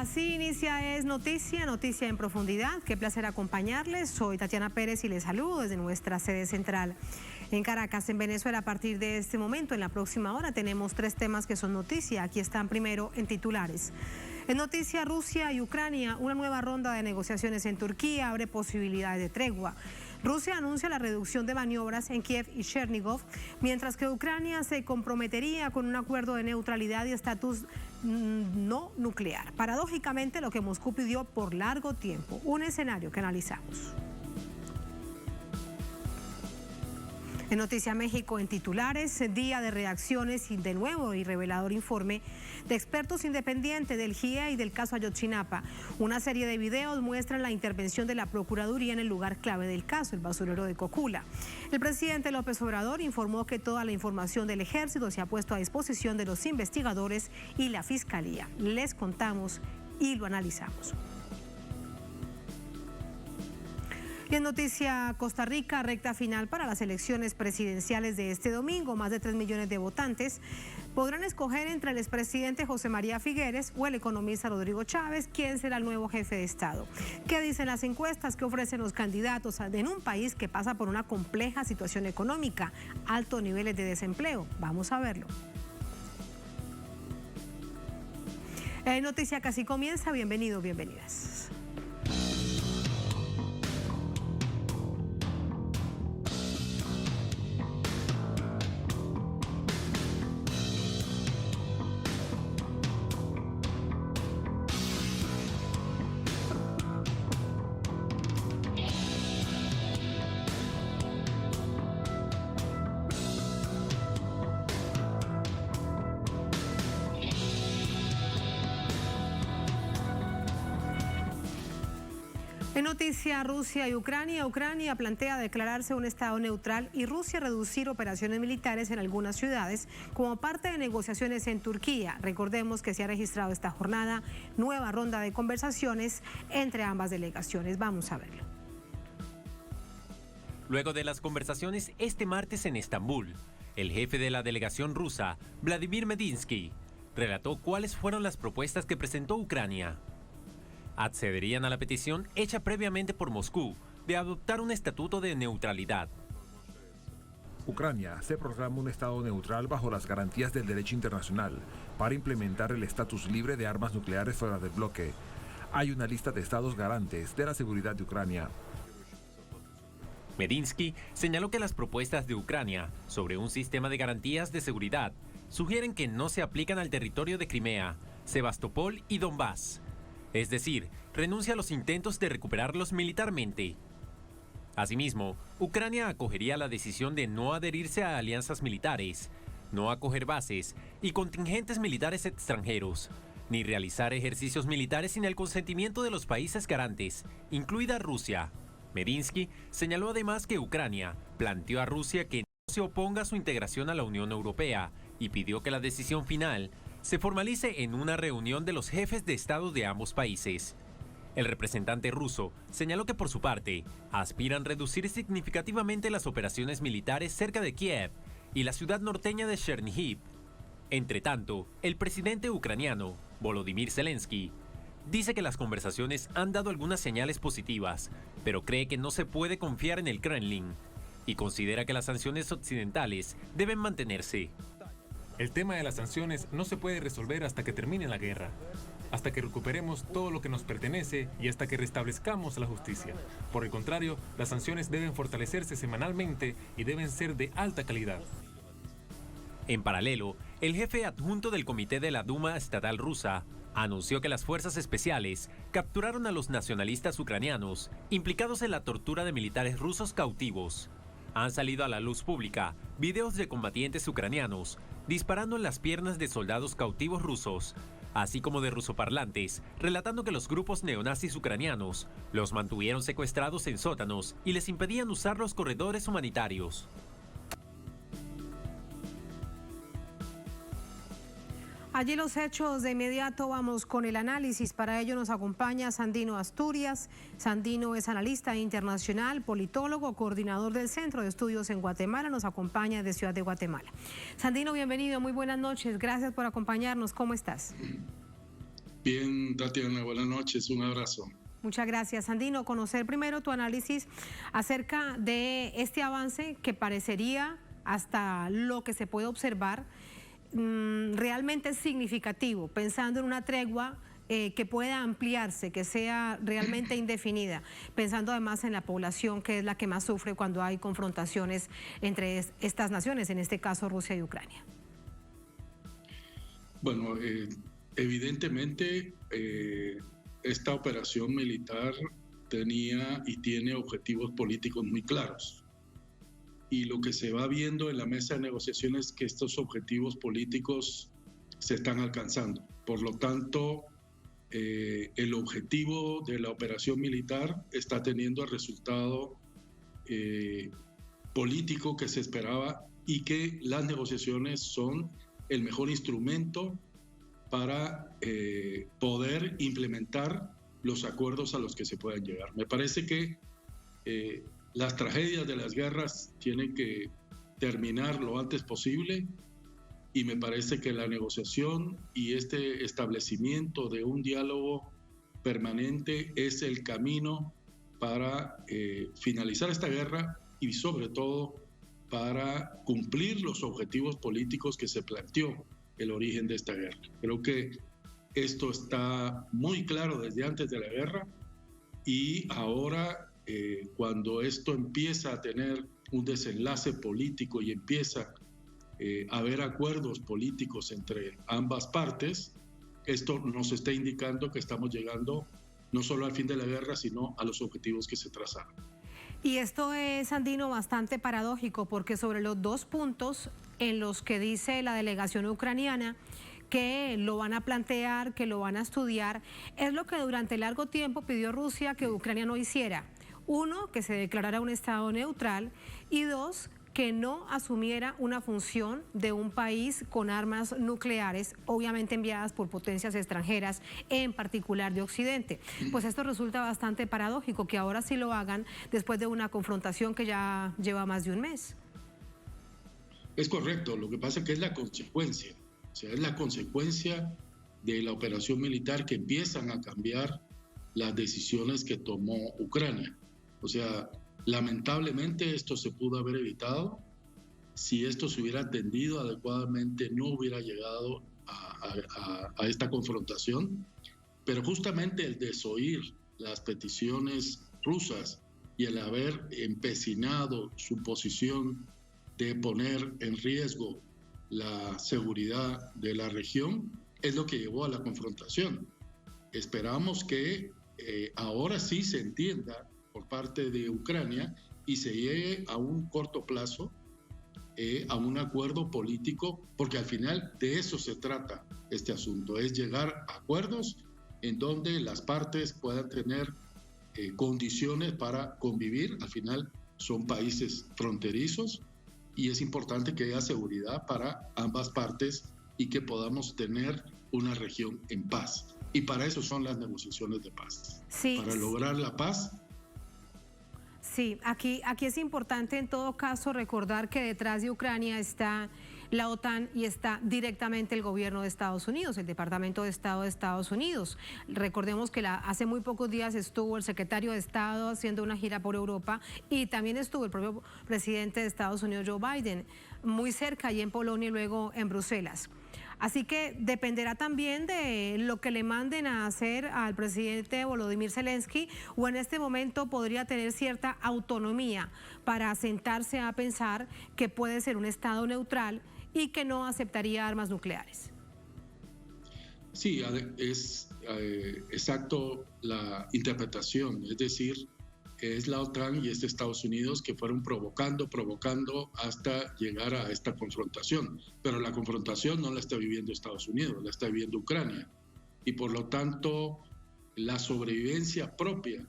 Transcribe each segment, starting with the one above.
Así inicia Es Noticia, Noticia en Profundidad. Qué placer acompañarles. Soy Tatiana Pérez y les saludo desde nuestra sede central en Caracas, en Venezuela. A partir de este momento, en la próxima hora, tenemos 3 temas que son noticia. Aquí están primero en titulares. En noticia, Rusia y Ucrania, una nueva ronda de negociaciones en Turquía abre posibilidades de tregua. Rusia anuncia la reducción de maniobras en Kiev y Chernigov, mientras que Ucrania se comprometería con un acuerdo de neutralidad y estatus no nuclear. Paradójicamente, lo que Moscú pidió por largo tiempo. Un escenario que analizamos. En Noticia México, en titulares, día de reacciones y de nuevo y revelador informe de expertos independientes del GIE y del caso Ayotzinapa. Una serie de videos muestran la intervención de la Procuraduría en el lugar clave del caso, el basurero de Cocula. El presidente López Obrador informó que toda la información del Ejército se ha puesto a disposición de los investigadores y la Fiscalía. Les contamos y lo analizamos. Y en noticia, Costa Rica, recta final para las elecciones presidenciales de este domingo. Más de 3 millones de votantes podrán escoger entre el expresidente José María Figueres o el economista Rodrigo Chávez quién será el nuevo jefe de Estado. ¿Qué dicen las encuestas? ¿Qué ofrecen los candidatos en un país que pasa por una compleja situación económica, altos niveles de desempleo? Vamos a verlo. Noticia casi comienza. Bienvenidos, bienvenidas. En noticia, Rusia y Ucrania. Ucrania plantea declararse un estado neutral y Rusia reducir operaciones militares en algunas ciudades como parte de negociaciones en Turquía. Recordemos que se ha registrado esta jornada nueva ronda de conversaciones entre ambas delegaciones. Vamos a verlo. Luego de las conversaciones este martes en Estambul, el jefe de la delegación rusa, Vladimir Medinsky, relató cuáles fueron las propuestas que presentó Ucrania. Accederían a la petición hecha previamente por Moscú de adoptar un estatuto de neutralidad. Ucrania se proclama un estado neutral bajo las garantías del derecho internacional para implementar el estatus libre de armas nucleares fuera del bloque. Hay una lista de estados garantes de la seguridad de Ucrania. Medinsky señaló que las propuestas de Ucrania sobre un sistema de garantías de seguridad sugieren que no se aplican al territorio de Crimea, Sebastopol y Donbass. Es decir, renuncia a los intentos de recuperarlos militarmente. Asimismo, Ucrania acogería la decisión de no adherirse a alianzas militares, no acoger bases y contingentes militares extranjeros, ni realizar ejercicios militares sin el consentimiento de los países garantes, incluida Rusia. Medinsky señaló además que Ucrania planteó a Rusia que no se oponga a su integración a la Unión Europea y pidió que la decisión final se formalice en una reunión de los jefes de Estado de ambos países. El representante ruso señaló que por su parte aspiran reducir significativamente las operaciones militares cerca de Kiev y la ciudad norteña de Chernihiv. Entre tanto, el presidente ucraniano, Volodymyr Zelensky, dice que las conversaciones han dado algunas señales positivas, pero cree que no se puede confiar en el Kremlin y considera que las sanciones occidentales deben mantenerse. El tema de las sanciones no se puede resolver hasta que termine la guerra, hasta que recuperemos todo lo que nos pertenece y hasta que restablezcamos la justicia. Por el contrario, las sanciones deben fortalecerse semanalmente y deben ser de alta calidad. En paralelo, el jefe adjunto del Comité de la Duma Estatal rusa anunció que las fuerzas especiales capturaron a los nacionalistas ucranianos implicados en la tortura de militares rusos cautivos. Han salido a la luz pública videos de combatientes ucranianos disparando en las piernas de soldados cautivos rusos, así como de rusoparlantes, relatando que los grupos neonazis ucranianos los mantuvieron secuestrados en sótanos y les impedían usar los corredores humanitarios. Allí los hechos, de inmediato vamos con el análisis. Para ello nos acompaña Sandino Asturias. Sandino es analista internacional, politólogo, coordinador del Centro de Estudios en Guatemala. Nos acompaña de Ciudad de Guatemala. Sandino, bienvenido, muy buenas noches. Gracias por acompañarnos. ¿Cómo estás? Bien, Tatiana, buenas noches, un abrazo. Muchas gracias, Sandino. Conocer primero tu análisis acerca de este avance que parecería, hasta lo que se puede observar, realmente significativo, pensando en una tregua que pueda ampliarse, que sea realmente indefinida, pensando además en la población, que es la que más sufre cuando hay confrontaciones entre estas naciones, en este caso Rusia y Ucrania. Bueno, evidentemente esta operación militar tenía y tiene objetivos políticos muy claros. Y lo que se va viendo en la mesa de negociaciones es que estos objetivos políticos se están alcanzando. Por lo tanto, el objetivo de la operación militar está teniendo el resultado político que se esperaba, y que las negociaciones son el mejor instrumento para poder implementar los acuerdos a los que se puedan llegar. Me parece que las tragedias de las guerras tienen que terminar lo antes posible, y me parece que la negociación y este establecimiento de un diálogo permanente es el camino para finalizar esta guerra y sobre todo para cumplir los objetivos políticos que se planteó el origen de esta guerra. Creo que esto está muy claro desde antes de la guerra, y ahora cuando esto empieza a tener un desenlace político y empieza a haber acuerdos políticos entre ambas partes, esto nos está indicando que estamos llegando no solo al fin de la guerra, sino a los objetivos que se trazaron. Y esto es, Sandino, bastante paradójico, porque sobre los dos puntos en los que dice la delegación ucraniana que lo van a plantear, que lo van a estudiar, es lo que durante largo tiempo pidió Rusia que Ucrania no hiciera. Uno, que se declarara un estado neutral, y dos, que no asumiera una función de un país con armas nucleares, obviamente enviadas por potencias extranjeras, en particular de Occidente. Pues esto resulta bastante paradójico, que ahora sí lo hagan después de una confrontación que ya lleva más de un mes. Es correcto, lo que pasa es que es la consecuencia, o sea, es la consecuencia de la operación militar que empiezan a cambiar las decisiones que tomó Ucrania. O sea, lamentablemente esto se pudo haber evitado. Si esto se hubiera atendido adecuadamente, no hubiera llegado a esta confrontación. Pero justamente el desoír las peticiones rusas y el haber empecinado su posición de poner en riesgo la seguridad de la región es lo que llevó a la confrontación. Esperamos que ahora sí se entienda por parte de Ucrania y se llegue a un corto plazo a un acuerdo político, porque al final de eso se trata este asunto, es llegar a acuerdos en donde las partes puedan tener condiciones para convivir. Al final son países fronterizos y es importante que haya seguridad para ambas partes y que podamos tener una región en paz. Y para eso son las negociaciones de paz. Sí. Para lograr la paz. Sí, aquí es importante en todo caso recordar que detrás de Ucrania está la OTAN y está directamente el gobierno de Estados Unidos, el Departamento de Estado de Estados Unidos. Recordemos que hace muy pocos días estuvo el secretario de Estado haciendo una gira por Europa, y también estuvo el propio presidente de Estados Unidos, Joe Biden, muy cerca, allí en Polonia y luego en Bruselas. Así que dependerá también de lo que le manden a hacer al presidente Volodymyr Zelensky, o en este momento podría tener cierta autonomía para sentarse a pensar que puede ser un estado neutral y que no aceptaría armas nucleares. Sí, es exacto la interpretación, es decir, es la OTAN y Estados Unidos que fueron provocando hasta llegar a esta confrontación. Pero la confrontación no la está viviendo Estados Unidos, la está viviendo Ucrania. Y por lo tanto, la sobrevivencia propia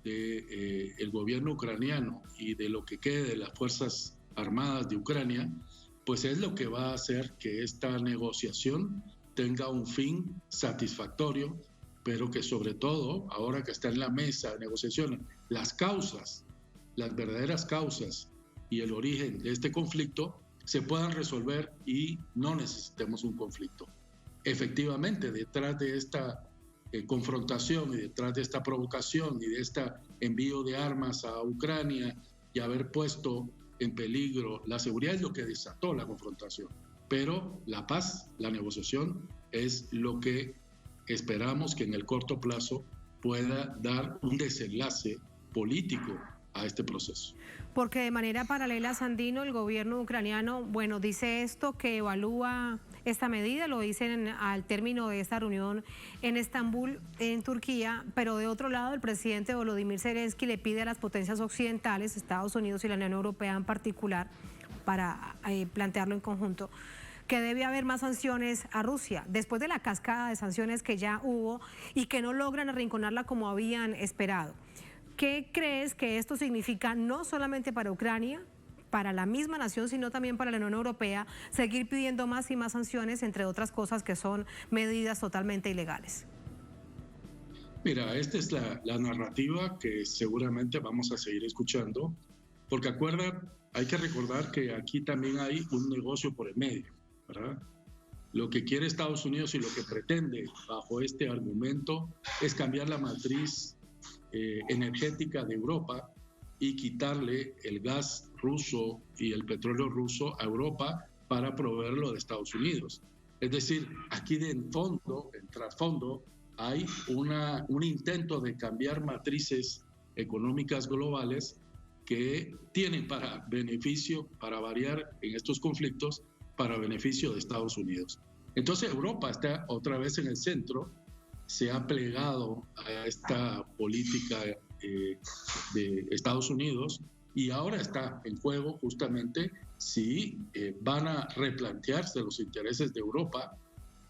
del gobierno ucraniano y de lo que quede de las Fuerzas Armadas de Ucrania, pues es lo que va a hacer que esta negociación tenga un fin satisfactorio, pero que sobre todo, ahora que está en la mesa de negociaciones, las causas, las verdaderas causas y el origen de este conflicto se puedan resolver y no necesitemos un conflicto. Efectivamente, detrás de esta confrontación y detrás de esta provocación y de este envío de armas a Ucrania y haber puesto en peligro la seguridad es lo que desató la confrontación. Pero la paz, la negociación, es lo que esperamos que en el corto plazo pueda dar un desenlace político a este proceso. Porque de manera paralela, Sandino, el gobierno ucraniano, bueno, dice esto, que evalúa esta medida, lo dicen al término de esta reunión en Estambul, en Turquía, pero de otro lado el presidente Volodymyr Zelensky le pide a las potencias occidentales, Estados Unidos y la Unión Europea en particular, para plantearlo en conjunto, que debe haber más sanciones a Rusia, después de la cascada de sanciones que ya hubo y que no logran arrinconarla como habían esperado. ¿Qué crees que esto significa no solamente para Ucrania, para la misma nación, sino también para la Unión Europea, seguir pidiendo más y más sanciones, entre otras cosas que son medidas totalmente ilegales? Mira, esta es la narrativa que seguramente vamos a seguir escuchando, porque hay que recordar que aquí también hay un negocio por el medio, ¿verdad? Lo que quiere Estados Unidos y lo que pretende bajo este argumento es cambiar la matriz energética de Europa y quitarle el gas ruso y el petróleo ruso a Europa para proveerlo de Estados Unidos. Es decir, aquí en trasfondo, hay un intento de cambiar matrices económicas globales que tienen para beneficio, para variar en estos conflictos, para beneficio de Estados Unidos. Entonces Europa está otra vez en el centro, se ha plegado a esta política de Estados Unidos y ahora está en juego justamente si van a replantearse los intereses de Europa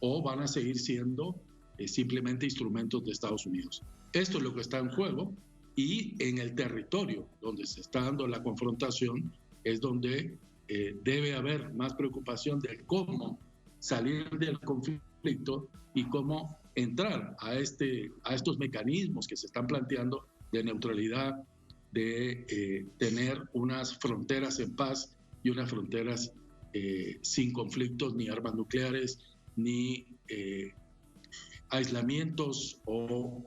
o van a seguir siendo simplemente instrumentos de Estados Unidos. Esto es lo que está en juego y en el territorio donde se está dando la confrontación es donde debe haber más preocupación de cómo salir del conflicto y cómo entrar a estos mecanismos que se están planteando de neutralidad, de tener unas fronteras en paz y unas fronteras sin conflictos, ni armas nucleares, ni aislamientos o,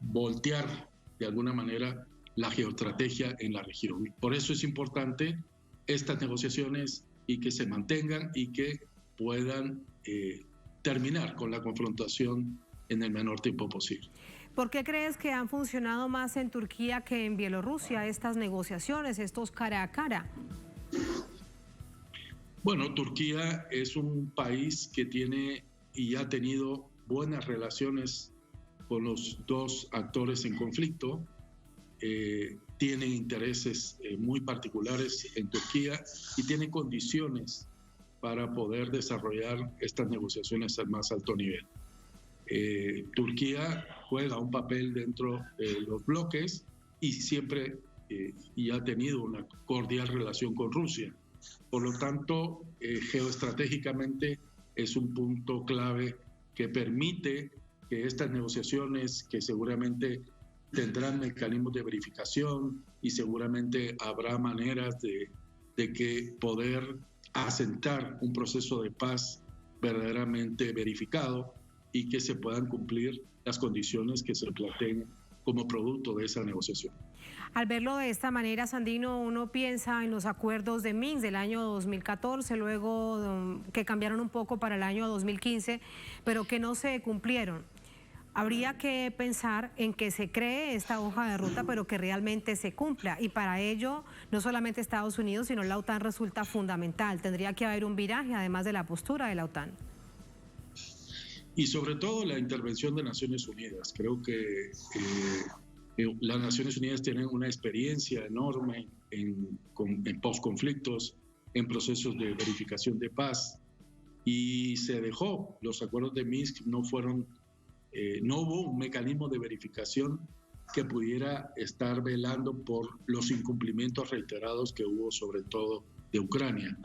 voltear de alguna manera la geoestrategia en la región. Por eso es importante estas negociaciones y que se mantengan y que puedan terminar con la confrontación en el menor tiempo posible. ¿Por qué crees que han funcionado más en Turquía que en Bielorrusia estas negociaciones, estos cara a cara? Bueno, Turquía es un país que tiene y ha tenido buenas relaciones con los dos actores en conflicto. Tienen intereses muy particulares en Turquía y tiene condiciones para poder desarrollar estas negociaciones al más alto nivel. Turquía juega un papel dentro de los bloques y siempre y ha tenido una cordial relación con Rusia. Por lo tanto, geoestratégicamente es un punto clave que permite que estas negociaciones, que seguramente tendrán mecanismos de verificación y seguramente habrá maneras de que poder asentar un proceso de paz verdaderamente verificado y que se puedan cumplir las condiciones que se planteen como producto de esa negociación. Al verlo de esta manera, Sandino, uno piensa en los acuerdos de Minsk del año 2014, luego que cambiaron un poco para el año 2015, pero que no se cumplieron. Habría que pensar en que se cree esta hoja de ruta, pero que realmente se cumpla. Y para ello, no solamente Estados Unidos, sino la OTAN resulta fundamental. Tendría que haber un viraje, además de la postura de la OTAN. Y sobre todo la intervención de Naciones Unidas. Creo que las Naciones Unidas tienen una experiencia enorme en posconflictos, en procesos de verificación de paz. Y se dejó, los acuerdos de Minsk no hubo un mecanismo de verificación que pudiera estar velando por los incumplimientos reiterados que hubo, sobre todo de Ucrania.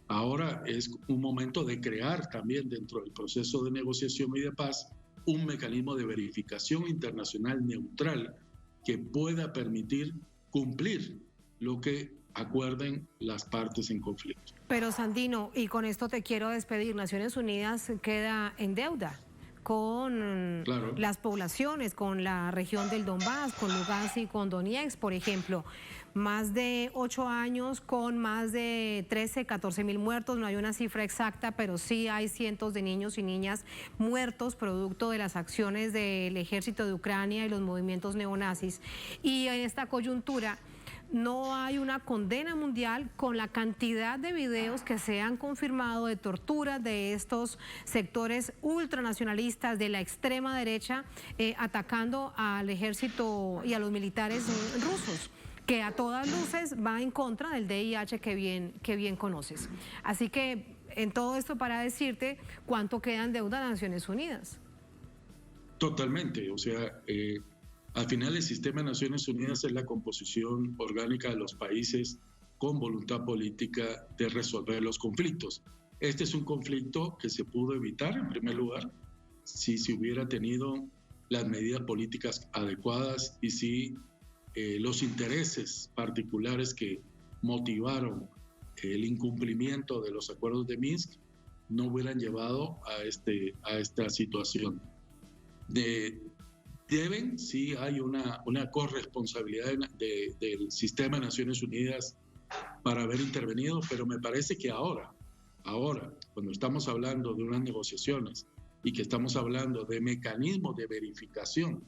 Ahora es un momento de crear también dentro del proceso de negociación y de paz un mecanismo de verificación internacional neutral que pueda permitir cumplir lo que acuerden las partes en conflicto. Pero Sandino, y con esto te quiero despedir, Naciones Unidas queda en deuda con las poblaciones, con la región del Donbass, con Lugansk y con Donetsk, por ejemplo. Más de 8 años con más de 13, 14 mil muertos, no hay una cifra exacta, pero sí hay cientos de niños y niñas muertos producto de las acciones del ejército de Ucrania y los movimientos neonazis. Y en esta coyuntura no hay una condena mundial con la cantidad de videos que se han confirmado de tortura de estos sectores ultranacionalistas de la extrema derecha atacando al ejército y a los militares rusos, que a todas luces va en contra del DIH que bien conoces. Así que en todo esto para decirte cuánto queda en deuda a Naciones Unidas. Totalmente, o sea, al final el sistema de Naciones Unidas es la composición orgánica de los países con voluntad política de resolver los conflictos. Este es un conflicto que se pudo evitar en primer lugar si se hubiera tenido las medidas políticas adecuadas y si los intereses particulares que motivaron el incumplimiento de los acuerdos de Minsk no hubieran llevado a esta situación. Sí hay una corresponsabilidad del sistema de Naciones Unidas para haber intervenido, pero me parece que ahora, cuando estamos hablando de unas negociaciones y que estamos hablando de mecanismos de verificación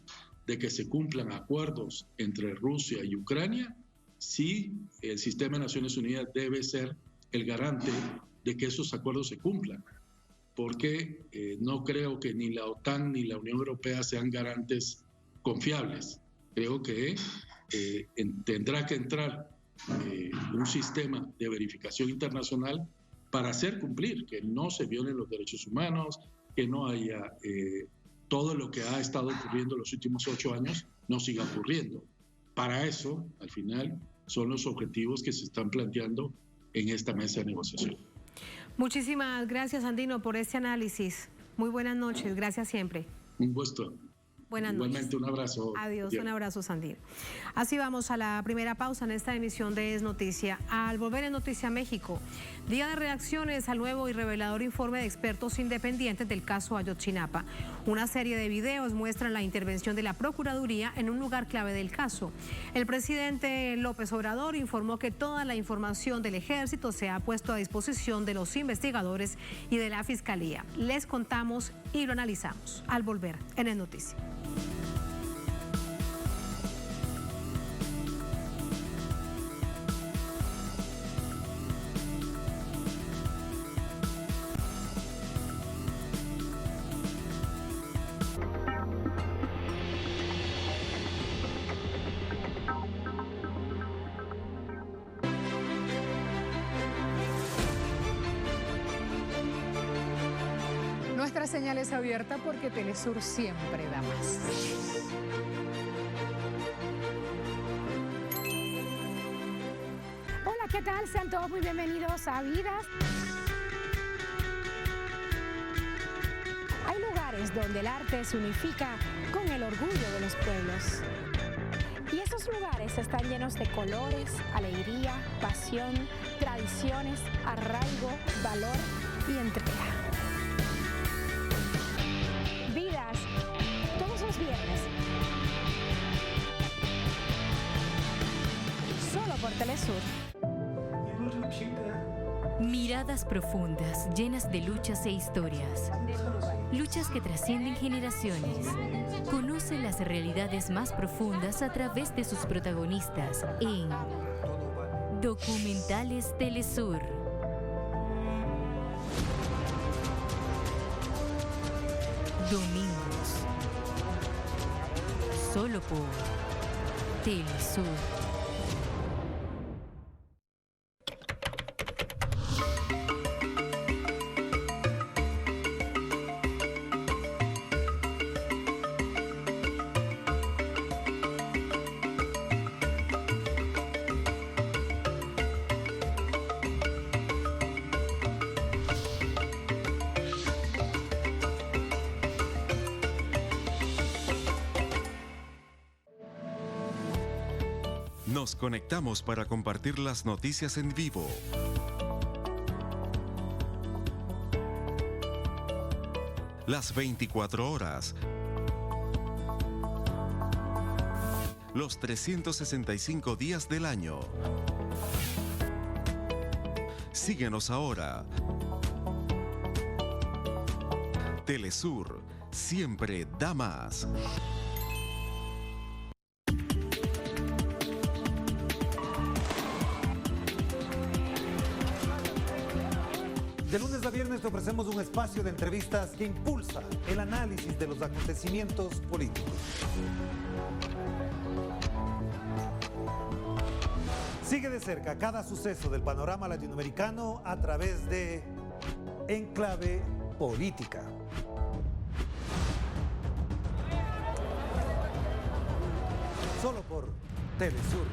de que se cumplan acuerdos entre Rusia y Ucrania, sí, el sistema de Naciones Unidas debe ser el garante de que esos acuerdos se cumplan, porque no creo que ni la OTAN ni la Unión Europea sean garantes confiables. Creo que tendrá que entrar un sistema de verificación internacional para hacer cumplir que no se violen los derechos humanos, que no haya todo lo que ha estado ocurriendo en los últimos 8 años no siga ocurriendo. Para eso, al final, son los objetivos que se están planteando en esta mesa de negociación. Muchísimas gracias, Sandino, por este análisis. Muy buenas noches, gracias siempre. Un gusto. Buenas noches. Igualmente, un abrazo. Adiós, un abrazo, Sandino. Así vamos a la primera pausa en esta emisión de Es Noticia. Al volver en Noticia México, día de reacciones al nuevo y revelador informe de expertos independientes del caso Ayotzinapa. Una serie de videos muestran la intervención de la Procuraduría en un lugar clave del caso. El presidente López Obrador informó que toda la información del Ejército se ha puesto a disposición de los investigadores y de la Fiscalía. Les contamos y lo analizamos al volver en Es Noticia. Nuestra señal es abierta porque Telesur siempre da más. Hola, ¿qué tal? Sean todos muy bienvenidos a Vidas. Hay lugares donde el arte se unifica con el orgullo de los pueblos. Y esos lugares están llenos de colores, alegría, pasión, tradiciones, arraigo, valor y entrega. Vidas, todos los viernes. Solo por Telesur. Miradas profundas, llenas de luchas e historias. Luchas que trascienden generaciones. Conoce las realidades más profundas a través de sus protagonistas en Documentales Telesur. Domingos. Solo por Telesur. Nos conectamos para compartir las noticias en vivo. Las 24 horas. Los 365 días del año. Síguenos ahora. Telesur, siempre da más. De lunes a viernes te ofrecemos un espacio de entrevistas que impulsa el análisis de los acontecimientos políticos. Sigue de cerca cada suceso del panorama latinoamericano a través de Enclave Política. Solo por Telesur.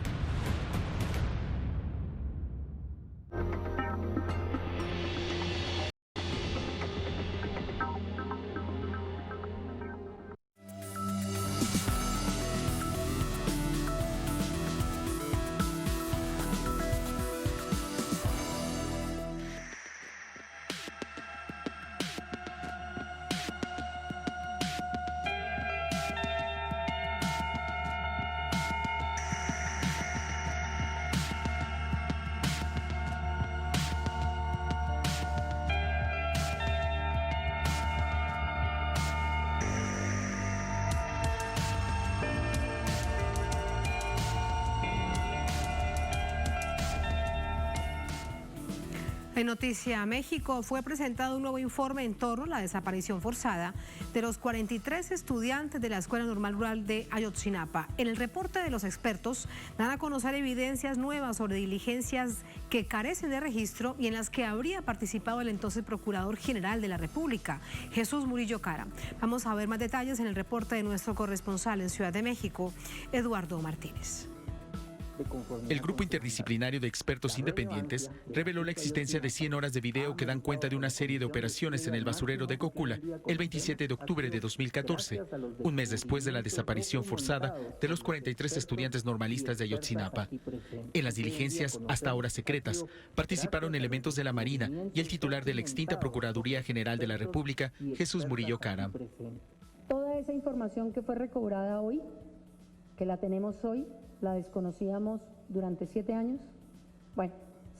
En Noticia México fue presentado un nuevo informe en torno a la desaparición forzada de los 43 estudiantes de la Escuela Normal Rural de Ayotzinapa. En el reporte de los expertos dan a conocer evidencias nuevas sobre diligencias que carecen de registro y en las que habría participado el entonces Procurador General de la República, Jesús Murillo Caram. Vamos a ver más detalles en el reporte de nuestro corresponsal en Ciudad de México, Eduardo Martínez. El grupo interdisciplinario de expertos independientes reveló la existencia de 100 horas de video que dan cuenta de una serie de operaciones en el basurero de Cocula el 27 de octubre de 2014, un mes después de la desaparición forzada de los 43 estudiantes normalistas de Ayotzinapa. En las diligencias, hasta ahora secretas, participaron elementos de la Marina y el titular de la extinta Procuraduría General de la República, Jesús Murillo Caram. Toda esa información que fue recobrada hoy, que la tenemos hoy, la desconocíamos durante 7 años, bueno,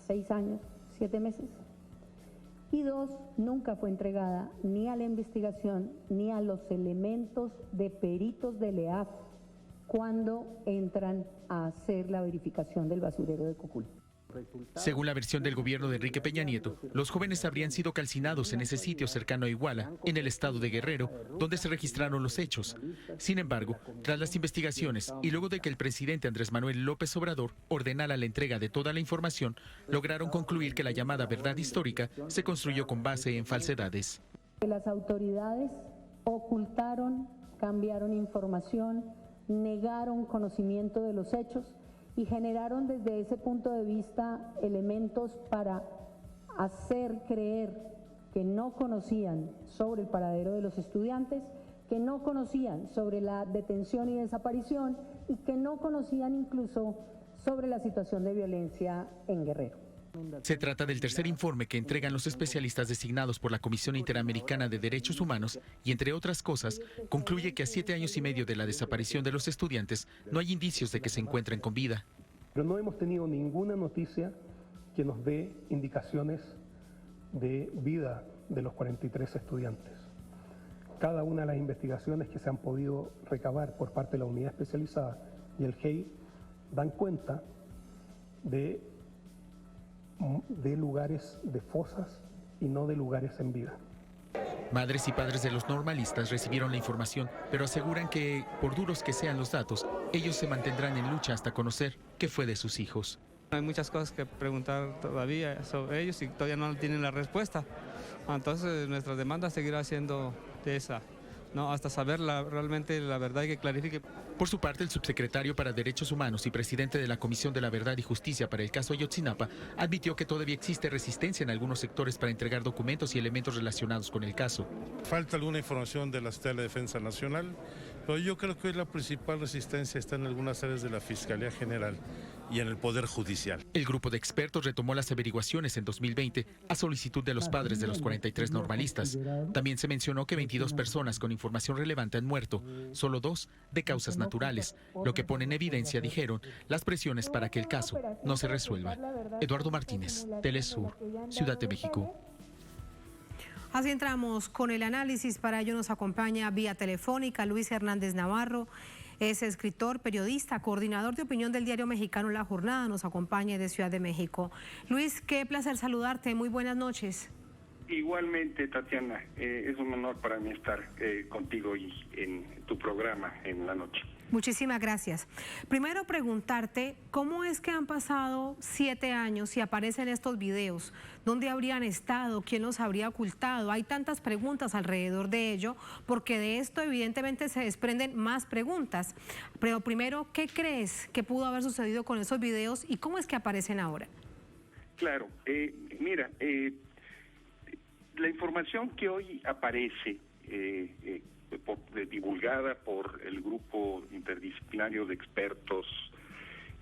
6 años, 7 meses. Y 2, nunca fue entregada ni a la investigación ni a los elementos de peritos del EAF cuando entran a hacer la verificación del basurero de Cocula. Según la versión del gobierno de Enrique Peña Nieto, los jóvenes habrían sido calcinados en ese sitio cercano a Iguala, en el estado de Guerrero, donde se registraron los hechos. Sin embargo, tras las investigaciones y luego de que el presidente Andrés Manuel López Obrador ordenara la entrega de toda la información, lograron concluir que la llamada verdad histórica se construyó con base en falsedades. Las autoridades ocultaron, cambiaron información, negaron conocimiento de los hechos y generaron desde ese punto de vista elementos para hacer creer que no conocían sobre el paradero de los estudiantes, que no conocían sobre la detención y desaparición y que no conocían incluso sobre la situación de violencia en Guerrero. Se trata del tercer informe que entregan los especialistas designados por la Comisión Interamericana de Derechos Humanos y, entre otras cosas, concluye que a 7 años y medio de la desaparición de los estudiantes no hay indicios de que se encuentren con vida. Pero no hemos tenido ninguna noticia que nos dé indicaciones de vida de los 43 estudiantes. Cada una de las investigaciones que se han podido recabar por parte de la unidad especializada y el GEI dan cuenta de lugares de fosas y no de lugares en vida. Madres y padres de los normalistas recibieron la información, pero aseguran que, por duros que sean los datos, ellos se mantendrán en lucha hasta conocer qué fue de sus hijos. Hay muchas cosas que preguntar todavía sobre ellos y todavía no tienen la respuesta. Entonces nuestra demanda seguirá siendo de esa, ¿no? Hasta saber realmente la verdad y que clarifique. Por su parte, el subsecretario para Derechos Humanos y presidente de la Comisión de la Verdad y Justicia para el caso Ayotzinapa admitió que todavía existe resistencia en algunos sectores para entregar documentos y elementos relacionados con el caso. Falta alguna información de la Secretaría de Defensa Nacional Pero yo creo que hoy la principal resistencia está en algunas áreas de la Fiscalía General y en el Poder Judicial. El grupo de expertos retomó las averiguaciones en 2020 a solicitud de los padres de los 43 normalistas. También se mencionó que 22 personas con información relevante han muerto, solo 2 de causas naturales, lo que pone en evidencia, dijeron, las presiones para que el caso no se resuelva. Eduardo Martínez, Telesur, Ciudad de México. Así entramos con el análisis. Para ello nos acompaña vía telefónica Luis Hernández Navarro. Es escritor, periodista, coordinador de opinión del diario mexicano La Jornada. Nos acompaña de Ciudad de México. Luis, qué placer saludarte. Muy buenas noches. Igualmente, Tatiana. Es un honor para mí estar contigo y en tu programa en la noche. Muchísimas gracias. Primero preguntarte, ¿cómo es que han pasado 7 años y aparecen estos videos? ¿Dónde habrían estado? ¿Quién los habría ocultado? Hay tantas preguntas alrededor de ello, porque de esto evidentemente se desprenden más preguntas. Pero primero, ¿qué crees que pudo haber sucedido con esos videos y cómo es que aparecen ahora? Claro, mira, la información que hoy aparece divulgada por el grupo interdisciplinario de expertos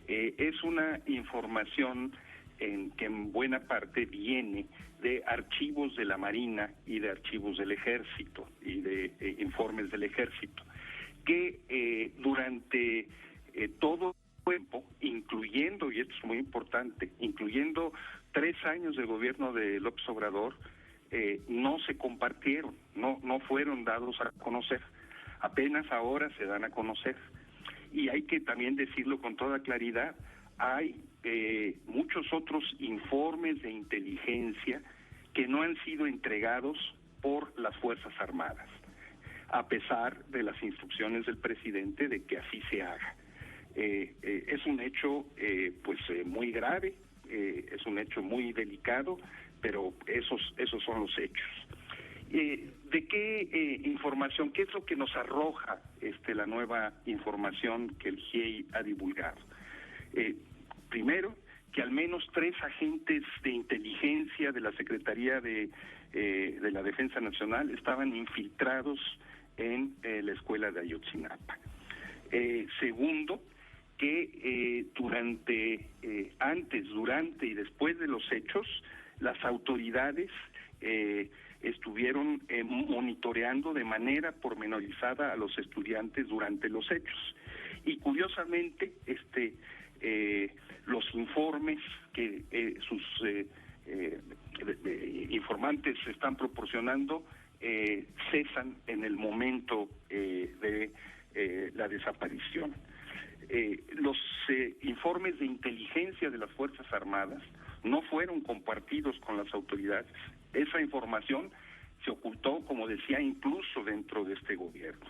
es una información que en buena parte viene de archivos de la Marina y de archivos del Ejército y de informes del Ejército que durante todo el tiempo, incluyendo, y esto es muy importante, incluyendo 3 años de gobierno de López Obrador, no se compartieron, no fueron dados a conocer, apenas ahora se dan a conocer. Y hay que también decirlo con toda claridad, hay muchos otros informes de inteligencia que no han sido entregados por las Fuerzas Armadas, a pesar de las instrucciones del presidente de que así se haga. Es un hecho muy grave, es un hecho muy delicado, pero esos son los hechos. ¿De qué información? ¿Qué es lo que nos arroja la nueva información que el GIEI ha divulgado? Primero, que al menos 3 agentes de inteligencia de la Secretaría de la Defensa Nacional estaban infiltrados en la escuela de Ayotzinapa. Segundo, que antes, durante y después de los hechos, las autoridades estuvieron monitoreando de manera pormenorizada a los estudiantes durante los hechos. Y curiosamente, los informes que sus informantes están proporcionando cesan en el momento de la desaparición. Los informes de inteligencia de las Fuerzas Armadas no fueron compartidos con las autoridades. Esa información se ocultó, como decía, incluso dentro de este gobierno.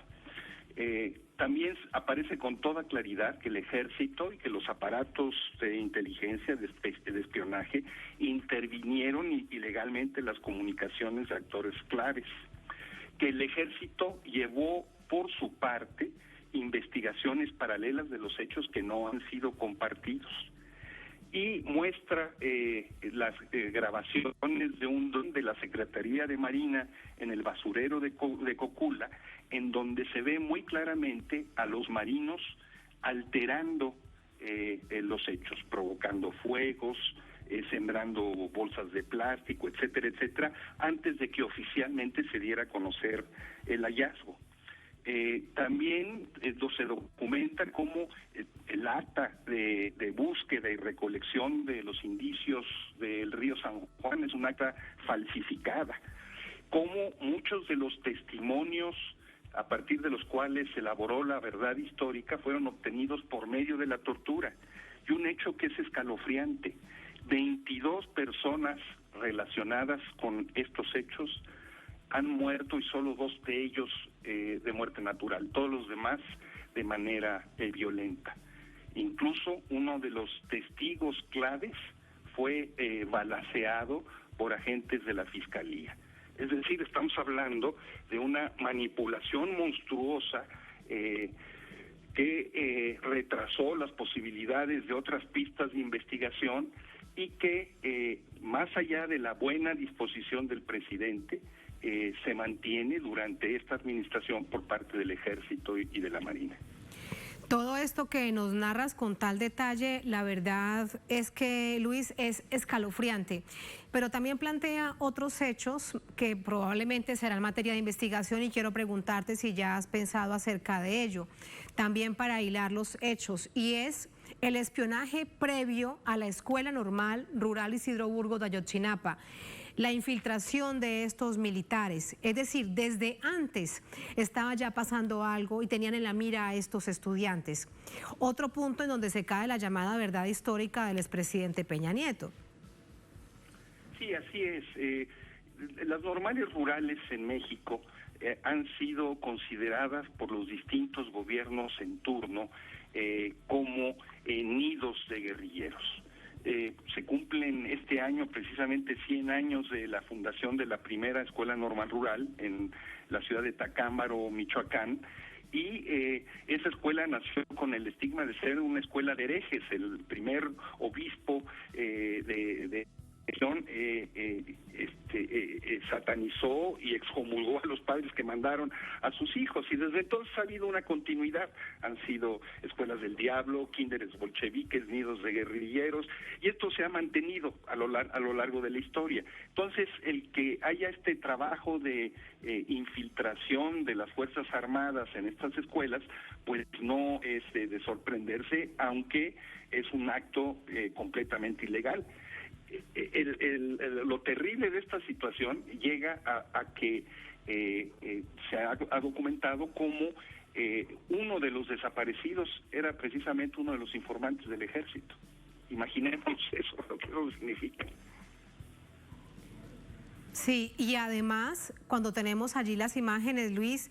También aparece con toda claridad que el Ejército y que los aparatos de inteligencia, de espionaje, intervinieron ilegalmente las comunicaciones de actores claves. Que el Ejército llevó por su parte investigaciones paralelas de los hechos que no han sido compartidos. Y muestra las grabaciones de un dron de la Secretaría de Marina en el basurero de Cocula, en donde se ve muy claramente a los marinos alterando los hechos, provocando fuegos, sembrando bolsas de plástico, etcétera, etcétera, antes de que oficialmente se diera a conocer el hallazgo. También se documenta cómo el acta de búsqueda y recolección de los indicios del río San Juan es un acta falsificada, cómo muchos de los testimonios a partir de los cuales se elaboró la verdad histórica fueron obtenidos por medio de la tortura. Y un hecho que es escalofriante, 22 personas relacionadas con estos hechos han muerto y solo 2 de ellos de muerte natural, todos los demás de manera violenta. Incluso uno de los testigos claves fue balaceado por agentes de la Fiscalía. Es decir, estamos hablando de una manipulación monstruosa que retrasó las posibilidades de otras pistas de investigación y que, más allá de la buena disposición del presidente, se mantiene durante esta administración por parte del Ejército y de la Marina. Todo esto que nos narras con tal detalle, la verdad es que, Luis, es escalofriante, pero también plantea otros hechos que probablemente serán materia de investigación y quiero preguntarte si ya has pensado acerca de ello, también para hilar los hechos, y es el espionaje previo a la Escuela Normal Rural Isidro Burgos de Ayotzinapa. La infiltración de estos militares, es decir, desde antes estaba ya pasando algo y tenían en la mira a estos estudiantes. Otro punto en donde se cae la llamada verdad histórica del expresidente Peña Nieto. Sí, así es. Las normales rurales en México han sido consideradas por los distintos gobiernos en turno como nidos de guerrilleros. Se cumplen este año precisamente 100 años de la fundación de la primera escuela normal rural en la ciudad de Tacámbaro, Michoacán, y esa escuela nació con el estigma de ser una escuela de herejes. El primer obispo de satanizó y excomulgó a los padres que mandaron a sus hijos, y desde entonces ha habido una continuidad. Han sido escuelas del diablo, kinderes bolcheviques, nidos de guerrilleros, y esto se ha mantenido a lo largo de la historia. Entonces, el que haya este trabajo de infiltración de las Fuerzas Armadas en estas escuelas, pues no es de sorprenderse, aunque es un acto completamente ilegal. Lo terrible de esta situación llega a que se ha documentado como uno de los desaparecidos era precisamente uno de los informantes del Ejército. Imaginemos eso, lo que eso significa. Sí, y además, cuando tenemos allí las imágenes, Luis,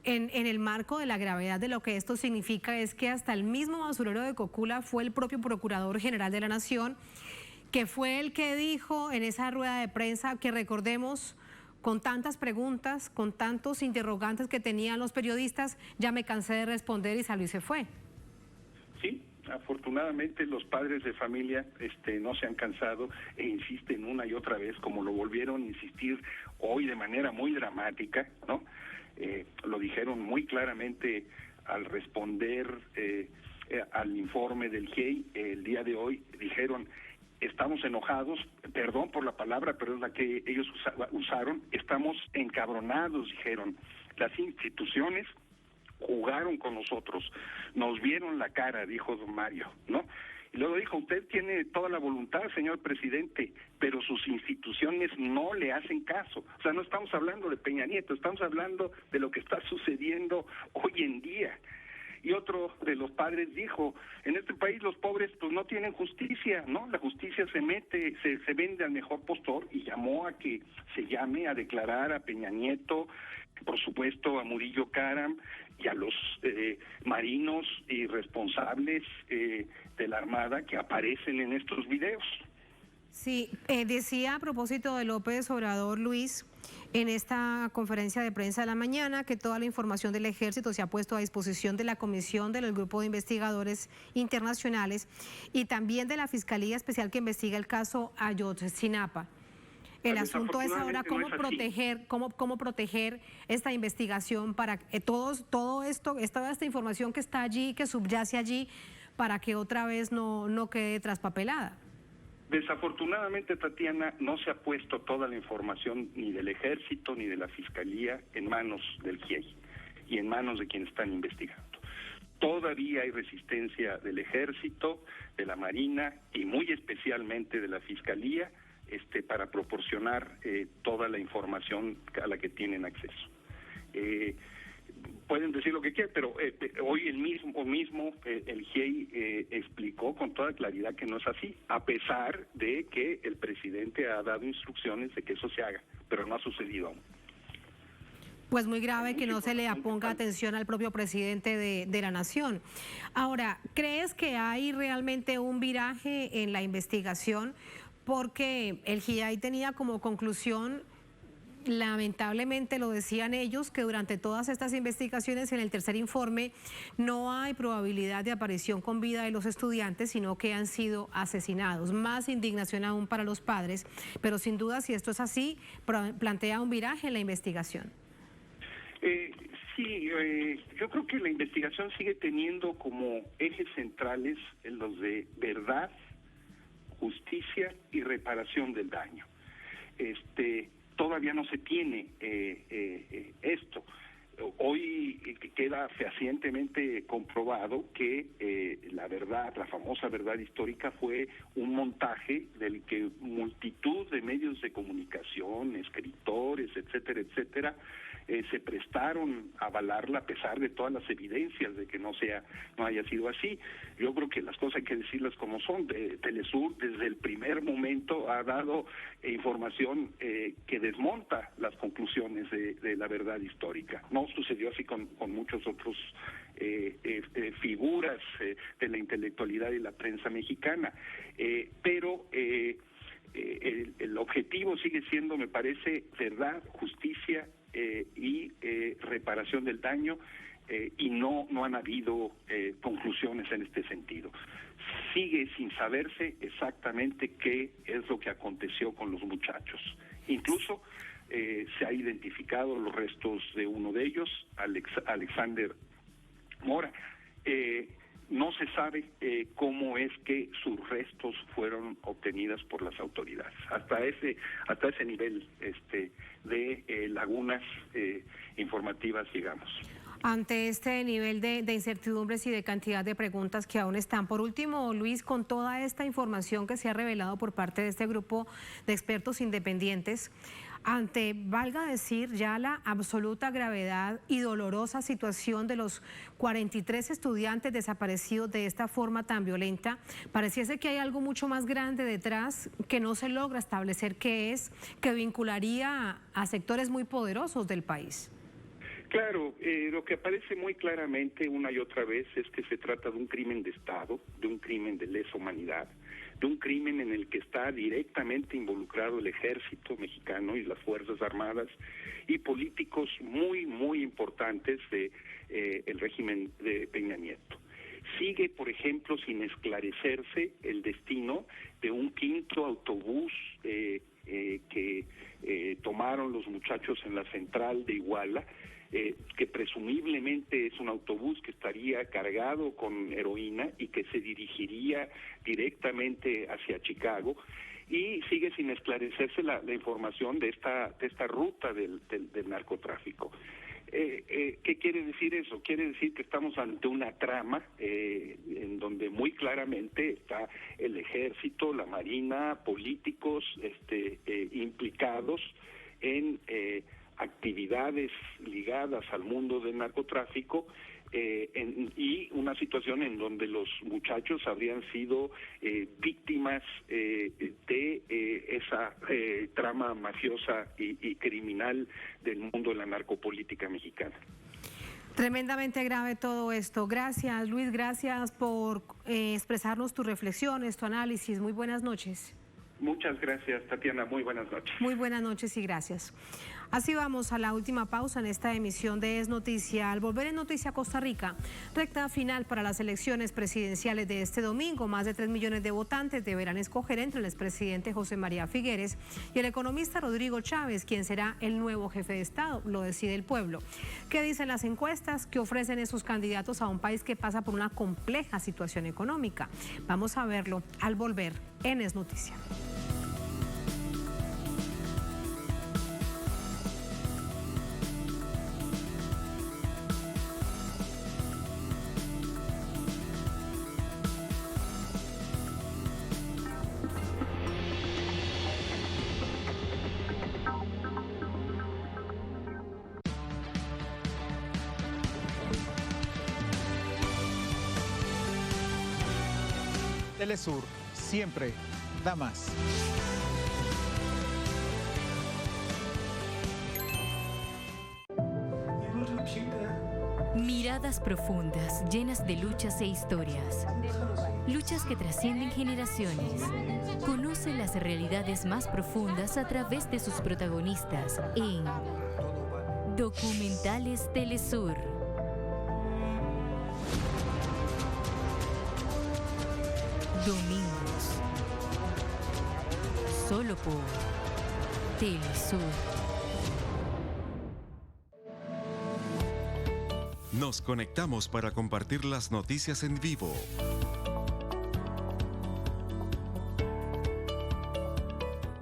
en el marco de la gravedad de lo que esto significa, es que hasta el mismo basurero de Cocula fue el propio Procurador General de la Nación, que fue el que dijo en esa rueda de prensa que, recordemos, con tantas preguntas, con tantos interrogantes que tenían los periodistas, ya me cansé de responder y salió y se fue. Sí, afortunadamente los padres de familia no se han cansado e insisten una y otra vez, como lo volvieron a insistir hoy de manera muy dramática, ¿no? Lo dijeron muy claramente al responder al informe del GIEI el día de hoy. Dijeron: estamos enojados, perdón por la palabra, pero es la que ellos usaron, estamos encabronados, dijeron. Las instituciones jugaron con nosotros, nos vieron la cara, dijo don Mario, ¿no? Y luego dijo: usted tiene toda la voluntad, señor presidente, pero sus instituciones no le hacen caso. O sea, no estamos hablando de Peña Nieto, estamos hablando de lo que está sucediendo hoy en día. Y otro de los padres dijo: en este país los pobres pues no tienen justicia, ¿no? La justicia se vende al mejor postor, y llamó a que se llame a declarar a Peña Nieto, por supuesto a Murillo Karam y a los marinos y responsables de la Armada que aparecen en estos videos. Sí, decía a propósito de López Obrador, Luis, en esta conferencia de prensa de la mañana, que toda la información del Ejército se ha puesto a disposición de la Comisión del Grupo de Investigadores Internacionales y también de la Fiscalía Especial que investiga el caso Ayotzinapa. El asunto es ahora cómo proteger esta investigación para que toda esta información que está allí, que subyace allí, para que otra vez no quede traspapelada. Desafortunadamente, Tatiana, no se ha puesto toda la información ni del Ejército ni de la Fiscalía en manos del GIEI y en manos de quienes están investigando. Todavía hay resistencia del Ejército, de la Marina y muy especialmente de la Fiscalía para proporcionar toda la información a la que tienen acceso. Pueden decir lo que quieran, pero hoy el GIEI explicó con toda claridad que no es así, a pesar de que el presidente ha dado instrucciones de que eso se haga, pero no ha sucedido aún. Pues muy grave que no se le ponga atención al propio presidente de la Nación. Ahora, ¿crees que hay realmente un viraje en la investigación? Porque el GIEI tenía como conclusión lamentablemente lo decían ellos, que durante todas estas investigaciones, en el tercer informe, no hay probabilidad de aparición con vida de los estudiantes, sino que han sido asesinados. Más indignación aún para los padres, pero sin duda, si esto es así, plantea un viraje en la investigación. Sí, yo creo que la investigación sigue teniendo como ejes centrales en los de verdad, justicia y reparación del daño. Todavía no se tiene esto. Hoy queda fehacientemente comprobado que la verdad, la famosa verdad histórica, fue un montaje del que multitud de medios de comunicación, escritores, etcétera, etcétera, se prestaron a avalarla a pesar de todas las evidencias de que no haya sido así. Yo creo que las cosas hay que decirlas como son. Telesur desde el primer momento ha dado información que desmonta las conclusiones de la verdad histórica. No sucedió así con muchos otros figuras de la intelectualidad y la prensa mexicana, pero el objetivo sigue siendo, me parece, verdad, justicia y reparación del daño, y no han habido conclusiones en este sentido. Sigue sin saberse exactamente qué es lo que aconteció con los muchachos. Incluso se ha identificado los restos de uno de ellos, Alexander Mora. No se sabe cómo es que sus restos fueron obtenidos por las autoridades. Hasta ese nivel de lagunas informativas llegamos. Ante este nivel de incertidumbres y de cantidad de preguntas que aún están. Por último, Luis, con toda esta información que se ha revelado por parte de este grupo de expertos independientes, ante, valga decir, ya la absoluta gravedad y dolorosa situación de los 43 estudiantes desaparecidos de esta forma tan violenta, pareciese que hay algo mucho más grande detrás que no se logra establecer qué es, que vincularía a sectores muy poderosos del país. Claro, lo que aparece muy claramente una y otra vez es que se trata de un crimen de Estado, de un crimen de lesa humanidad, de un crimen en el que está directamente involucrado el ejército mexicano y las Fuerzas Armadas y políticos muy, muy importantes del régimen de Peña Nieto. Sigue, por ejemplo, sin esclarecerse el destino de un quinto autobús que tomaron los muchachos en la central de Iguala, que presumiblemente es un autobús que estaría cargado con heroína y que se dirigiría directamente hacia Chicago, y sigue sin esclarecerse la información de esta ruta del narcotráfico. ¿Qué quiere decir eso? Quiere decir que estamos ante una trama en donde muy claramente está el ejército, la marina, políticos implicados en actividades ligadas al mundo del narcotráfico, y una situación en donde los muchachos habrían sido víctimas de esa trama mafiosa y criminal del mundo de la narcopolítica mexicana. Tremendamente grave todo esto. Gracias, Luis, gracias por expresarnos tus reflexiones, tu análisis. Muy buenas noches. Muchas gracias, Tatiana. Muy buenas noches. Muy buenas noches y gracias. Así vamos a la última pausa en esta emisión de Es Noticia. Al volver en Noticia Costa Rica, recta final para las elecciones presidenciales de este domingo. Más de 3 millones de votantes deberán escoger entre el expresidente José María Figueres y el economista Rodrigo Chávez, quien será el nuevo jefe de Estado. Lo decide el pueblo. ¿Qué dicen las encuestas? ¿Qué ofrecen esos candidatos a un país que pasa por una compleja situación económica? Vamos a verlo al volver en Es Noticia. Telesur siempre da más. Miradas Gradas profundas, llenas de luchas e historias. Luchas que trascienden generaciones. Conoce las realidades más profundas a través de sus protagonistas en Documentales Telesur. Domingos. Solo por Telesur. Nos conectamos para compartir las noticias en vivo.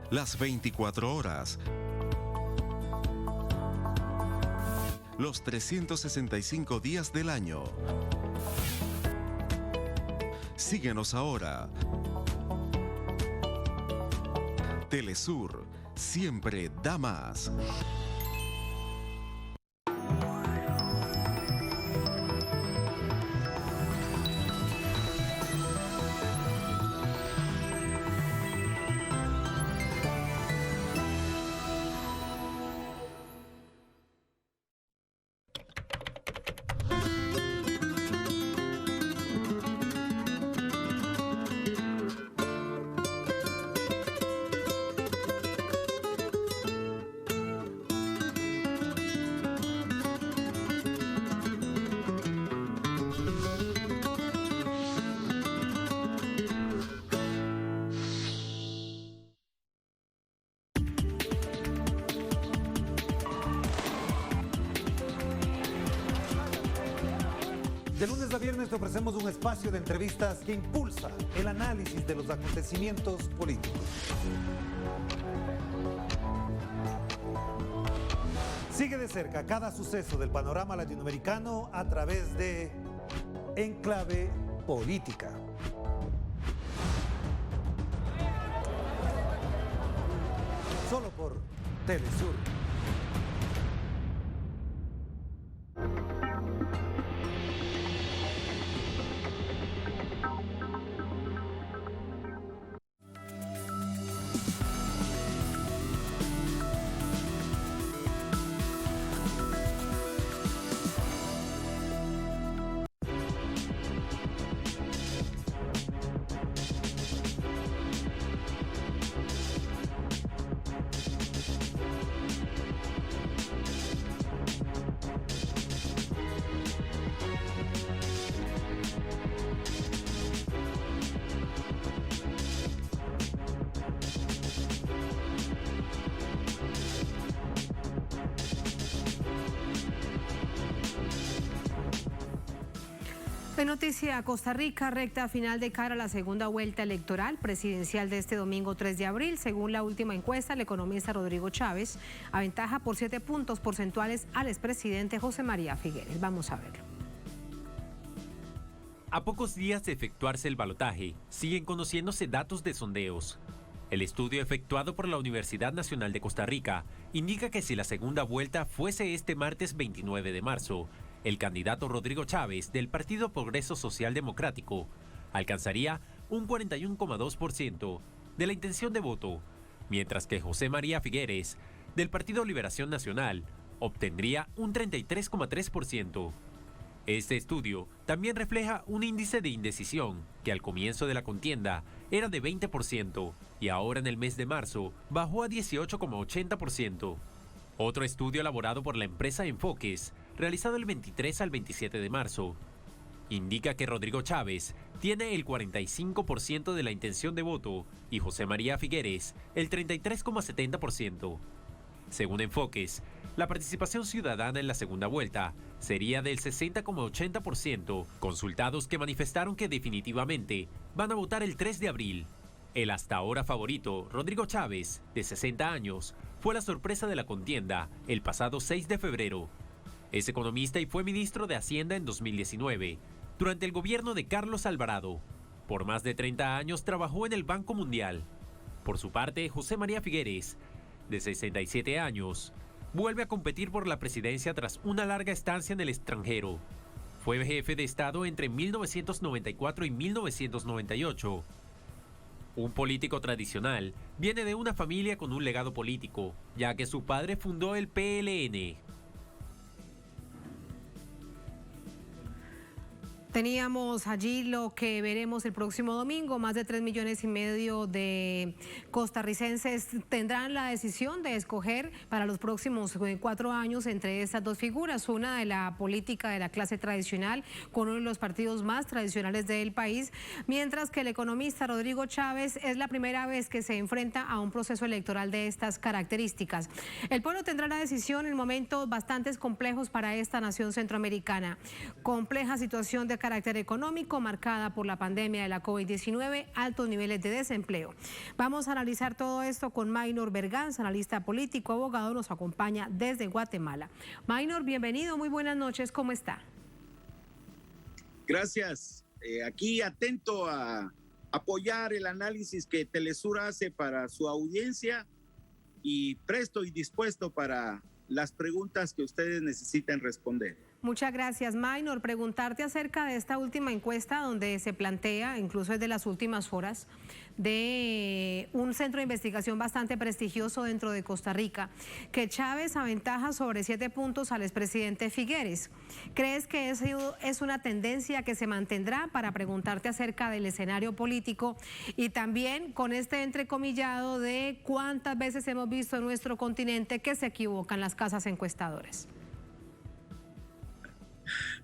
Las 24 horas. Los 365 días del año. Síguenos ahora. Telesur siempre da más. De lunes a viernes te ofrecemos un espacio de entrevistas que impulsa el análisis de los acontecimientos políticos. Sigue de cerca cada suceso del panorama latinoamericano a través de Enclave Política. Solo por Telesur. En noticia, Costa Rica, recta final de cara a la segunda vuelta electoral presidencial de este domingo 3 de abril. Según la última encuesta, el economista Rodrigo Chávez aventaja por 7 puntos porcentuales al expresidente José María Figueres. Vamos a verlo. A pocos días de efectuarse el balotaje, siguen conociéndose datos de sondeos. El estudio efectuado por la Universidad Nacional de Costa Rica indica que si la segunda vuelta fuese este martes 29 de marzo, el candidato Rodrigo Chávez del Partido Progreso Social Democrático alcanzaría un 41,2% de la intención de voto, mientras que José María Figueres del Partido Liberación Nacional obtendría un 33,3%. Este estudio también refleja un índice de indecisión que al comienzo de la contienda era de 20% y ahora en el mes de marzo bajó a 18,80%. Otro estudio elaborado por la empresa Enfoques, realizado el 23 al 27 de marzo, indica que Rodrigo Chávez tiene el 45% de la intención de voto y José María Figueres el 33,70%. Según Enfoques, la participación ciudadana en la segunda vuelta sería del 60,80%, consultados que manifestaron que definitivamente van a votar el 3 de abril. El hasta ahora favorito, Rodrigo Chávez, de 60 años, fue la sorpresa de la contienda el pasado 6 de febrero. Es economista y fue ministro de Hacienda en 2019, durante el gobierno de Carlos Alvarado. Por más de 30 años trabajó en el Banco Mundial. Por su parte, José María Figueres, de 67 años, vuelve a competir por la presidencia tras una larga estancia en el extranjero. Fue jefe de Estado entre 1994 y 1998. Un político tradicional, viene de una familia con un legado político, ya que su padre fundó el PLN. Teníamos allí lo que veremos el próximo domingo. Más de 3,5 millones de costarricenses tendrán la decisión de escoger para los próximos 4 años entre estas dos figuras. Una de la política de la clase tradicional, con uno de los partidos más tradicionales del país, mientras que el economista Rodrigo Chávez es la primera vez que se enfrenta a un proceso electoral de estas características. El pueblo tendrá la decisión en momentos bastante complejos para esta nación centroamericana. Compleja situación de carácter económico marcada por la pandemia de la COVID-19, altos niveles de desempleo. Vamos a analizar todo esto con Maynor Berganza, analista político, abogado, nos acompaña desde Guatemala. Maynor, bienvenido, muy buenas noches, ¿cómo está? Gracias, aquí atento a apoyar el análisis que Telesur hace para su audiencia y presto y dispuesto para las preguntas que ustedes necesiten responder. Muchas gracias, Maynor. Preguntarte acerca de esta última encuesta donde se plantea, incluso es de las últimas horas, de un centro de investigación bastante prestigioso dentro de Costa Rica, que Chávez aventaja sobre 7 puntos al expresidente Figueres. ¿Crees que es una tendencia que se mantendrá? Para preguntarte acerca del escenario político y también con este entrecomillado de cuántas veces hemos visto en nuestro continente que se equivocan las casas encuestadoras.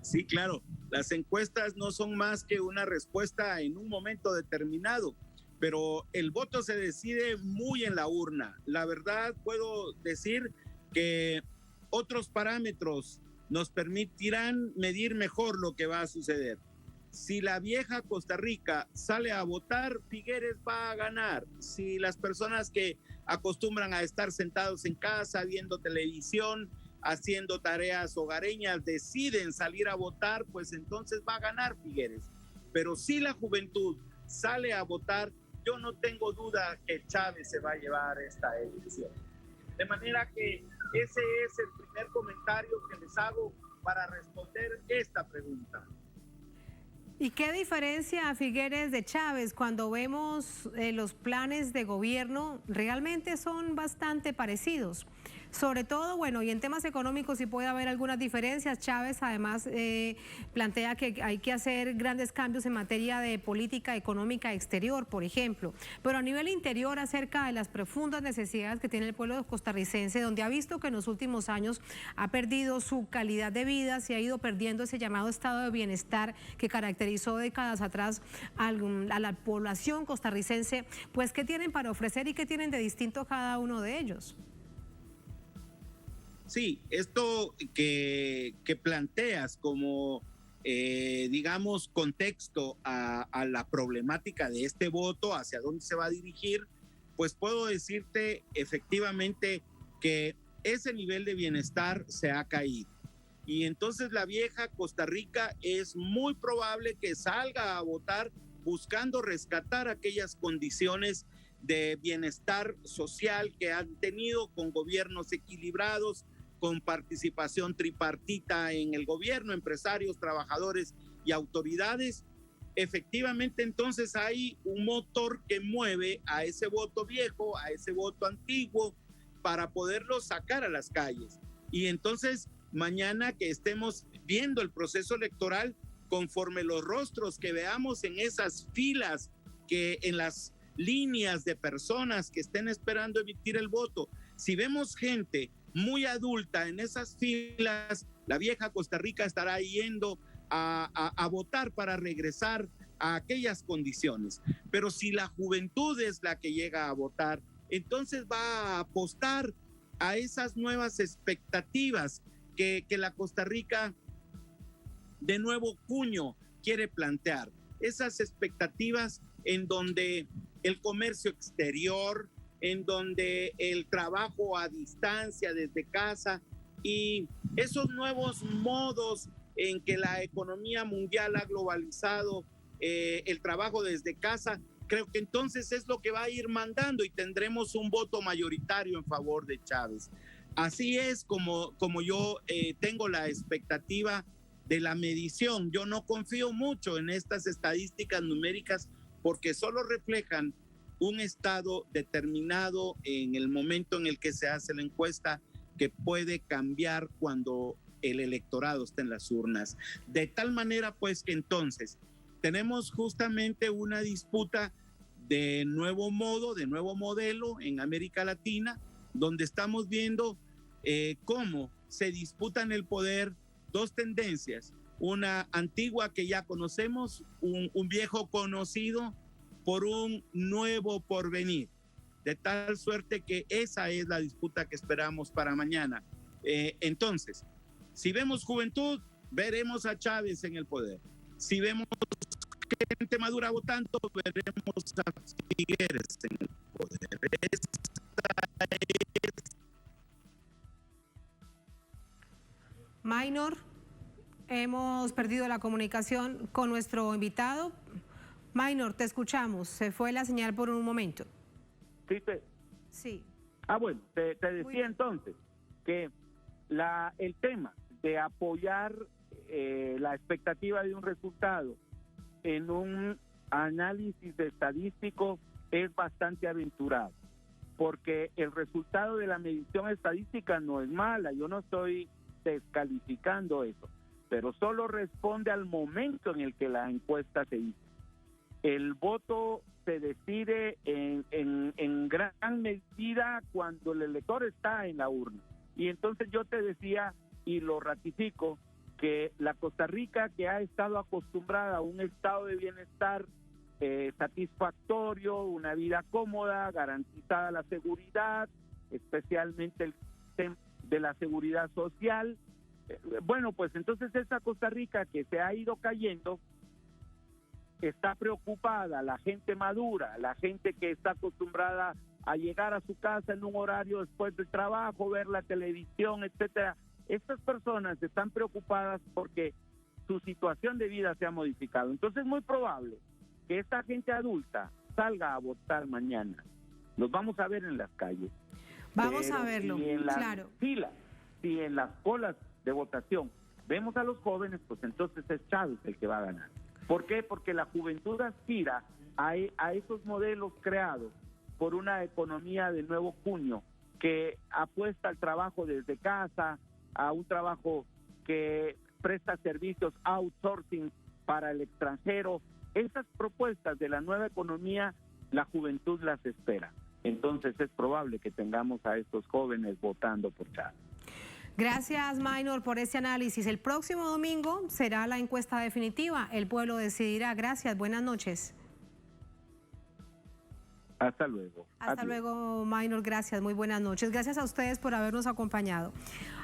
Sí, claro, las encuestas no son más que una respuesta en un momento determinado, pero el voto se decide muy en la urna. La verdad, puedo decir que otros parámetros nos permitirán medir mejor lo que va a suceder. Si la vieja Costa Rica sale a votar, Figueres va a ganar. Si las personas que acostumbran a estar sentados en casa, viendo televisión, haciendo tareas hogareñas, deciden salir a votar, pues entonces va a ganar Figueres. Pero si la juventud sale a votar, yo no tengo duda que Chávez se va a llevar esta elección. De manera que ese es el primer comentario que les hago para responder esta pregunta. ¿Y qué diferencia a Figueres de Chávez? Cuando vemos los planes de gobierno, realmente son bastante parecidos. Sobre todo, bueno, y en temas económicos sí puede haber algunas diferencias. Chávez además plantea que hay que hacer grandes cambios en materia de política económica exterior, por ejemplo. Pero a nivel interior, acerca de las profundas necesidades que tiene el pueblo costarricense, donde ha visto que en los últimos años ha perdido su calidad de vida, se ha ido perdiendo ese llamado estado de bienestar que caracterizó décadas atrás a la población costarricense, pues ¿qué tienen para ofrecer y qué tienen de distinto cada uno de ellos? Sí, esto que planteas como, digamos, contexto a la problemática de este voto, hacia dónde se va a dirigir, pues puedo decirte efectivamente que ese nivel de bienestar se ha caído. Y entonces la vieja Costa Rica es muy probable que salga a votar buscando rescatar aquellas condiciones de bienestar social que han tenido con gobiernos equilibrados, con participación tripartita en el gobierno, empresarios, trabajadores y autoridades. Efectivamente, entonces hay un motor que mueve a ese voto viejo, a ese voto antiguo, para poderlo sacar a las calles. Y entonces, mañana que estemos viendo el proceso electoral, conforme los rostros que veamos en esas filas, que en las líneas de personas que estén esperando emitir el voto, si vemos gente muy adulta en esas filas, la vieja Costa Rica estará yendo a votar para regresar a aquellas condiciones. Pero si la juventud es la que llega a votar, entonces va a apostar a esas nuevas expectativas que la Costa Rica de nuevo cuño quiere plantear. Esas expectativas en donde el comercio exterior, en donde el trabajo a distancia desde casa y esos nuevos modos en que la economía mundial ha globalizado el trabajo desde casa, creo que entonces es lo que va a ir mandando y tendremos un voto mayoritario en favor de Chávez. Así es como yo tengo la expectativa de la medición. Yo no confío mucho en estas estadísticas numéricas porque solo reflejan un estado determinado en el momento en el que se hace la encuesta, que puede cambiar cuando el electorado está en las urnas. De tal manera pues que entonces tenemos justamente una disputa de nuevo modo, de nuevo modelo en América Latina, donde estamos viendo cómo se disputan el poder dos tendencias, una antigua que ya conocemos, un viejo conocido por un nuevo porvenir, de tal suerte que esa es la disputa que esperamos para mañana. Entonces, si vemos juventud, veremos a Chávez en el poder. Si vemos gente madura votando, veremos a Figueres en el poder. Maynor, hemos perdido la comunicación con nuestro invitado. Maynor, te escuchamos. Se fue la señal por un momento. Sí. Bueno, te decía entonces que el tema de apoyar la expectativa de un resultado en un análisis estadístico es bastante aventurado, porque el resultado de la medición estadística no es mala, yo no estoy descalificando eso, pero solo responde al momento en el que la encuesta se hizo. El voto se decide en gran medida cuando el elector está en la urna. Y entonces yo te decía, y lo ratifico, que la Costa Rica, que ha estado acostumbrada a un estado de bienestar satisfactorio, una vida cómoda, garantizada la seguridad, especialmente el tema de la seguridad social, bueno, pues entonces esa Costa Rica que se ha ido cayendo, está preocupada, la gente madura, la gente que está acostumbrada a llegar a su casa en un horario después del trabajo, ver la televisión, etcétera. Estas personas están preocupadas porque su situación de vida se ha modificado. Entonces es muy probable que esta gente adulta salga a votar mañana. Los vamos a ver en las calles. Vamos a verlo, si en las claro. filas, si en las colas de votación vemos a los jóvenes, pues entonces es Chávez el que va a ganar. ¿Por qué? Porque la juventud aspira a esos modelos creados por una economía de nuevo cuño que apuesta al trabajo desde casa, a un trabajo que presta servicios outsourcing para el extranjero. Esas propuestas de la nueva economía, la juventud las espera. Entonces es probable que tengamos a estos jóvenes votando por Chávez. Gracias, Maynor, por este análisis. El próximo domingo será la encuesta definitiva. El pueblo decidirá. Gracias, buenas noches. Hasta luego. Hasta luego, Maynor, gracias, muy buenas noches. Gracias a ustedes por habernos acompañado.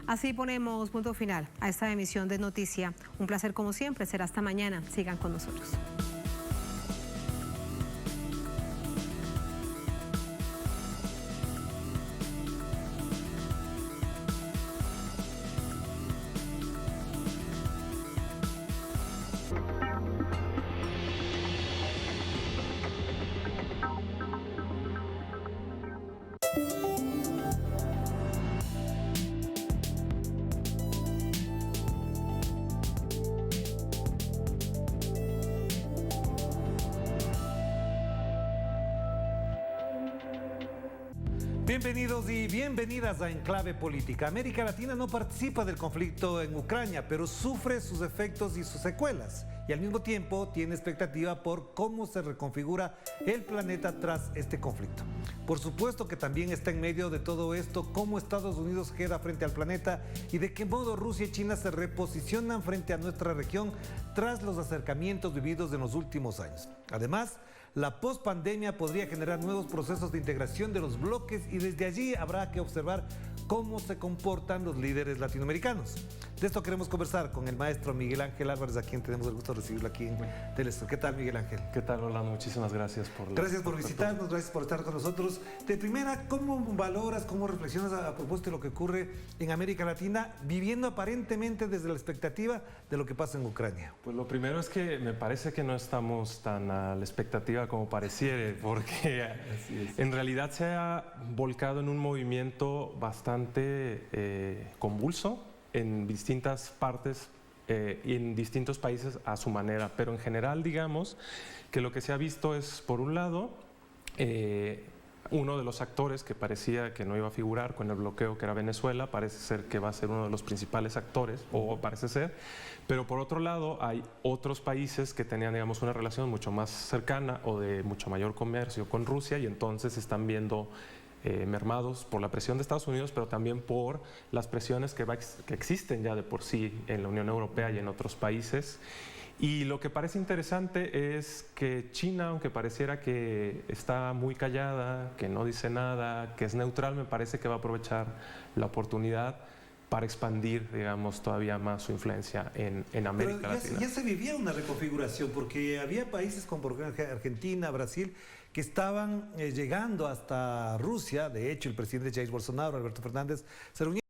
Así ponemos punto final a esta emisión de Noticia. Un placer como siempre, será hasta mañana. Sigan con nosotros. Bienvenidos y bienvenidas a Enclave Política. América Latina no participa del conflicto en Ucrania, pero sufre sus efectos y sus secuelas. Y al mismo tiempo tiene expectativa por cómo se reconfigura el planeta tras este conflicto. Por supuesto que también está en medio de todo esto cómo Estados Unidos queda frente al planeta y de qué modo Rusia y China se reposicionan frente a nuestra región tras los acercamientos vividos en los últimos años. Además, la pospandemia podría generar nuevos procesos de integración de los bloques y desde allí habrá que observar cómo se comportan los líderes latinoamericanos. De esto queremos conversar con el maestro Miguel Ángel Álvarez, a quien tenemos el gusto de recibirlo aquí en Telesur. ¿Qué tal, Miguel Ángel? ¿Qué tal, Rolando? Muchísimas gracias por Gracias por visitarnos, gracias por estar con nosotros. De primera, ¿cómo valoras, cómo reflexionas a propósito de lo que ocurre en América Latina, viviendo aparentemente desde la expectativa de lo que pasa en Ucrania? Pues lo primero es que me parece que no estamos tan a la expectativa como pareciera, porque en realidad se ha volcado en un movimiento bastante convulso en distintas partes y en distintos países a su manera, pero en general digamos que lo que se ha visto es, por un lado, uno de los actores que parecía que no iba a figurar con el bloqueo, que era Venezuela, parece ser que va a ser uno de los principales actores, o parece ser, pero por otro lado hay otros países que tenían, digamos, una relación mucho más cercana o de mucho mayor comercio con Rusia, y entonces están viendo mermados por la presión de Estados Unidos, pero también por las presiones que existen ya de por sí en la Unión Europea y en otros países. Y lo que parece interesante es que China, aunque pareciera que está muy callada, que no dice nada, que es neutral, me parece que va a aprovechar la oportunidad para expandir, digamos, todavía más su influencia en América Latina. Ya se vivía una reconfiguración, porque había países como por ejemplo Argentina, Brasil, que estaban llegando hasta Rusia. De hecho, el presidente Jair Bolsonaro, Alberto Fernández, se reunió